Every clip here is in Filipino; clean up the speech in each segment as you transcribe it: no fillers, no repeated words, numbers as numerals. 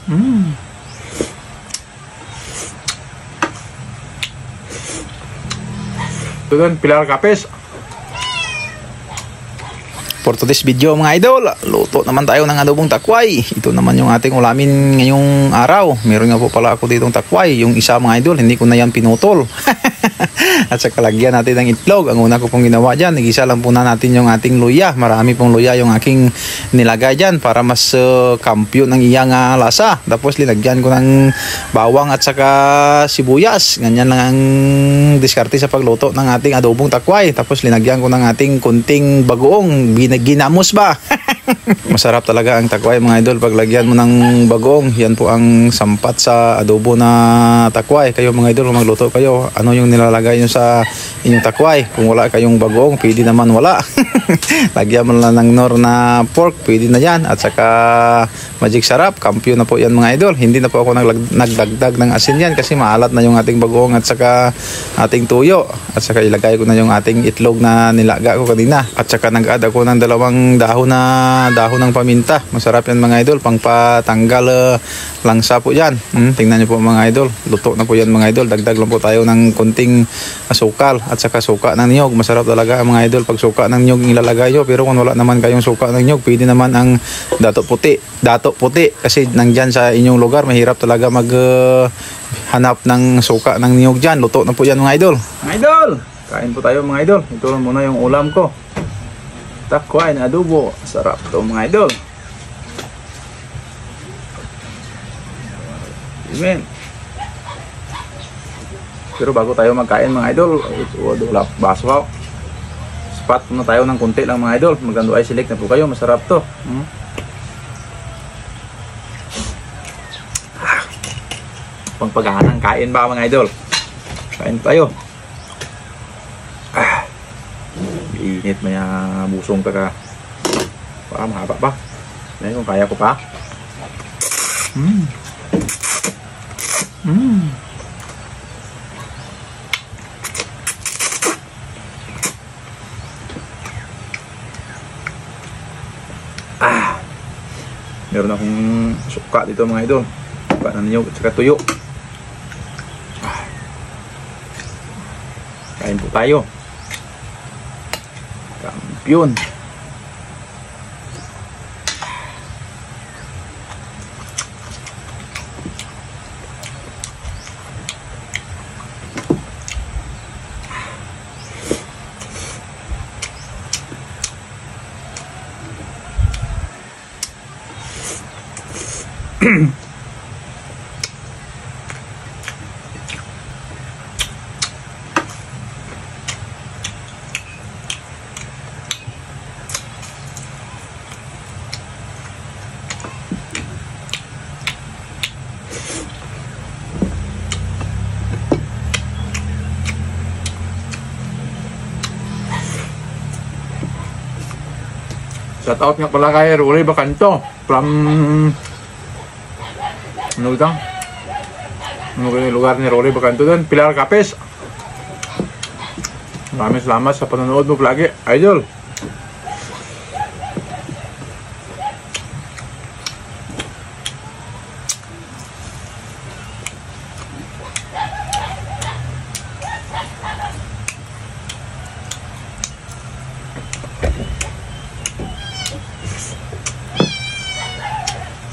Ito doon, Pilar Capes. For today's video mga idol, luto naman tayo ng adobong takway. Ito naman yung ating ulamin ngayong araw. Meron nga po pala ako ditong takway. Yung isa mga idol, hindi ko na yan pinutol. At saka lagyan natin ng itlog. Ang una ko pong ginawa dyan, nagisa lang po na natin yung ating luya. Marami pong luya yung aking nilagay dyan para mas kampyo ng iyang lasa. Tapos linagyan ko ng bawang at saka sibuyas. Ganyan lang ang diskarte sa pagluto ng ating adobong takway. Tapos linagyan ko ng ating kunting bagoong. Ginamos ba? Masarap talaga ang takway mga idol pag lagyan mo ng bagoong. Yan po ang sampat sa adobo na takway. Kayo mga idol, kung magluto kayo, ano yung nilalagay nyo sa inyong takway? Kung wala kayong bagoong, pwede naman wala. Lagyan mo lang ng nor na pork, pwede na yan. At saka magic sarap, kampyo na po yan mga idol. Hindi na po ako nagdagdag ng asin yan kasi maalat na yung ating bagoong at saka ating tuyo. At saka ilagay ko na yung ating itlog na nilaga ko kanina. At saka nag-add ako ng dalawang dahon ng paminta. Masarap yan mga idol, pang patanggal langsa po yan. Tingnan nyo po mga idol, luto na po yan mga idol. Dagdag lang po tayo ng konting asukal at saka suka ng niyog. Masarap talaga mga idol pag suka ng niyog ilalagay nyo. Pero kung wala naman kayong suka ng niyog, pwede naman ang dato puti kasi nandyan sa inyong lugar mahirap talaga hanap ng suka ng niyog dyan. Luto na po yan mga idol. Mga idol, kain po tayo mga idol. Ito lang muna yung ulam ko, takway na adobo. Sarap to mga idol. Amen. Pero bago tayo magkain mga idol, ito baso ako. Spot na tayo ng konti lang mga idol. Magando ay select na po kayo. Masarap to. Pangpaghanang kain ba mga idol? Kain tayo. Init maya busong ka. Baka mahaba pa. Ngayon kung kaya ko pa. Meron akong suka dito mga idol. Suka na ninyo at saka tuyo. Kain po tayo. Kampiyon. Shout out nga pala kay Rory Bacanto from ano yung lugar ni Rory Bacanto doon, Pilar Capes. Maraming salamat sa panonood mo lagi idol.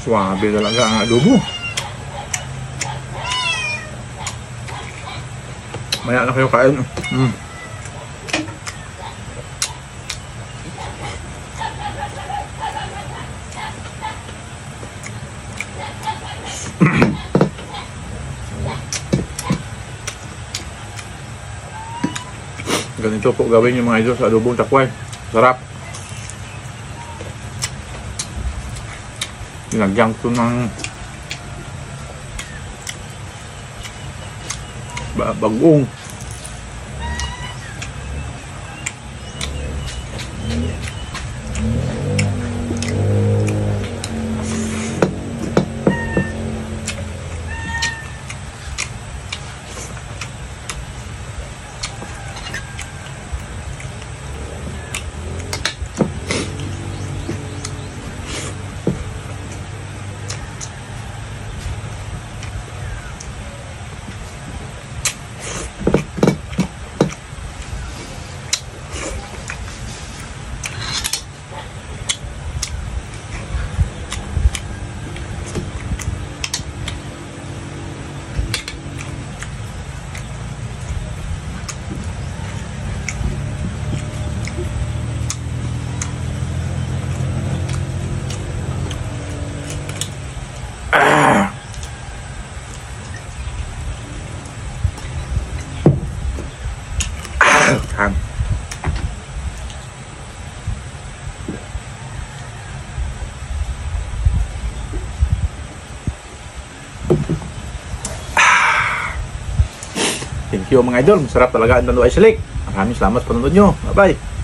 Suwabe talaga ang adobo. Maya na kayo kain. Ganito po gawin yung mga idol sa adobong takway. Sarap. Nilagyan ko ng bagoong. Thank you mga idol. Masarap talaga ang Tanduay Salik. Maraming salamat sa panonood nyo. Bye-bye.